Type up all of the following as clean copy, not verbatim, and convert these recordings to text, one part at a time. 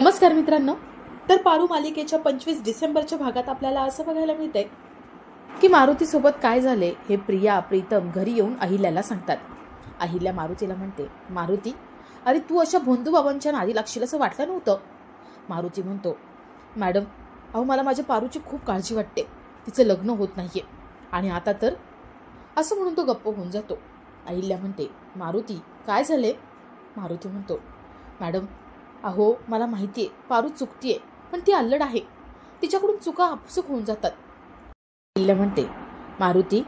नमस्कार मित्रांनो. तर पारू मालिकेच्या 25 डिसेंबरच्या भागात आपल्याला असं बघायला मिळतंय की मारुती सोबत काय झाले हे प्रिया प्रीतम घरी येऊन अहिल्याला सांगतात. अहिल्या मारुतीला म्हणते, मारुती अरे तू अशा भोंदू बाबांच्या नादी लागशील असं वाटलं नव्हतं. मारुती म्हणतो, मॅडम अहो मला माझ्या पारूची खूप काळजी वाटते, तिचं लग्न होत नाहीये आणि आता तर असं म्हणून तो गप्प होऊन जातो. अहिल्या म्हणते, मारुती काय झाले. मारुती म्हणतो, मॅडम अहो मला माहितीये पारू चुकतीये, पण ती अल्लड आहे, तिच्याकडून चुका आपसूक होऊन जातात. अहिल्या म्हणते, मारुती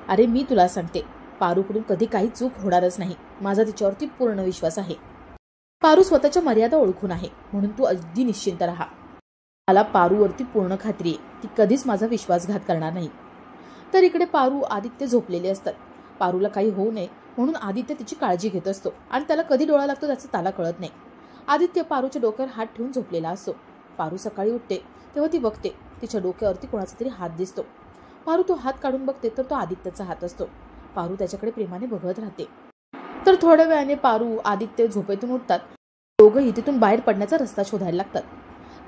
अरे मी तुला सांगते पारूकडून कधी काही चूक होणारच नाही, माझा तिच्यावरती पूर्ण विश्वास आहे. पारू स्वतःच्या मर्यादा ओळखून आहे म्हणून तू अगदी निश्चिंत राहा. मला पारूवरती पूर्ण खात्री आहे, ती कधीच माझा विश्वासघात करणार नाही. तर इकडे पारू आदित्य झोपलेले असतात. पारूला काही होऊ नये म्हणून आदित्य तिची काळजी घेत असतो आणि त्याला कधी डोळा लागतो त्याचं त्याला कळत नाही. आदित्य पारूच्या डोक्यावर हात ठेवून झोपलेला असतो. पारू सकाळी उठते तेव्हा ती बघते तिच्या डोक्यावरती कोणाचा तरी हात दिसतो. पारू तो हात काढून बघते तर तो आदित्यचा हात असतो. पारू त्याच्याकडे प्रेमाने बघत राहते. तर थोड्या वेळाने पारू आदित्य झोपेतून उठतात. दोघंही तिथून बाहेर पडण्याचा रस्ता शोधायला लागतात.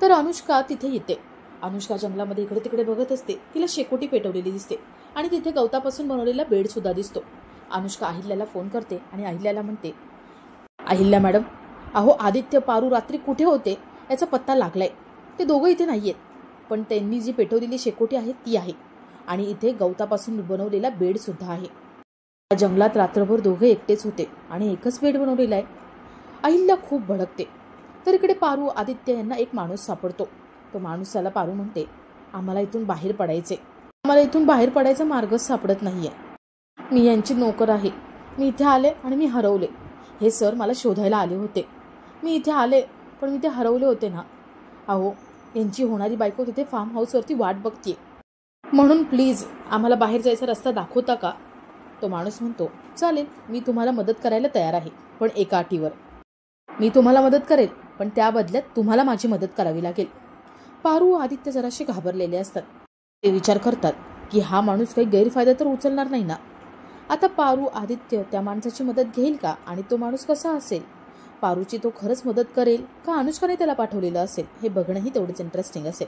तर अनुष्का तिथे येते. अनुष्का जंगलामध्ये इकडे तिकडे बघत असते. तिला शेकोटी पेटवलेली दिसते आणि तिथे गवतापासून बनवलेला बेड सुद्धा दिसतो. अनुष्का अहिल्याला फोन करते आणि अहिल्याला म्हणते, अहिल्या मॅडम अहो आदित्य पारू रात्री कुठे होते याचा पत्ता लागलाय. ते दोघं इथे नाहीयेत, पण त्यांनी जी पेटवलेली शेकोटी आहे ती आहे आणि इथे गवतापासून बनवलेला बेड सुद्धा आहे. या जंगलात रात्रभर दोघे एकटेच होते आणि एकच बेड बनवलेला आहे. अहिल्या खूप भडकते. तर इकडे पारू आदित्य यांना एक माणूस सापडतो. तो माणूस त्याला पारू म्हणते, आम्हाला इथून बाहेर पडायचे, आम्हाला इथून बाहेर पडायचा मार्गच सापडत नाहीये. मी यांची नोकर आहे. मी इथे आले आणि मी हरवले. हे सर मला शोधायला आले होते. मी इथे आले पण मी ते हरवले होते ना. अहो यांची होणारी बायको तिथे फार्म हाऊसवरती वाट बघतीये, म्हणून प्लीज आम्हाला बाहेर जायचा रस्ता दाखवता का. तो माणूस म्हणतो, चालेल मी तुम्हाला मदत करायला तयार आहे, पण एका अटीवर. मी तुम्हाला मदत करेल पण त्या बदल्यात तुम्हाला माझी मदत करावी लागेल. पारू आदित्य जराशे घाबरलेले असतात. ते विचार करतात की हा माणूस काही गैरफायदा तर उचलणार नाही ना. आता पारू आदित्य त्या माणसाची मदत घेईल का आणि तो माणूस कसा असेल. पारूची तो खरंच मदत करेल का अनुष्काने त्याला पाठवलेलं असेल हे बघणंही तेवढंच इंटरेस्टिंग असेल.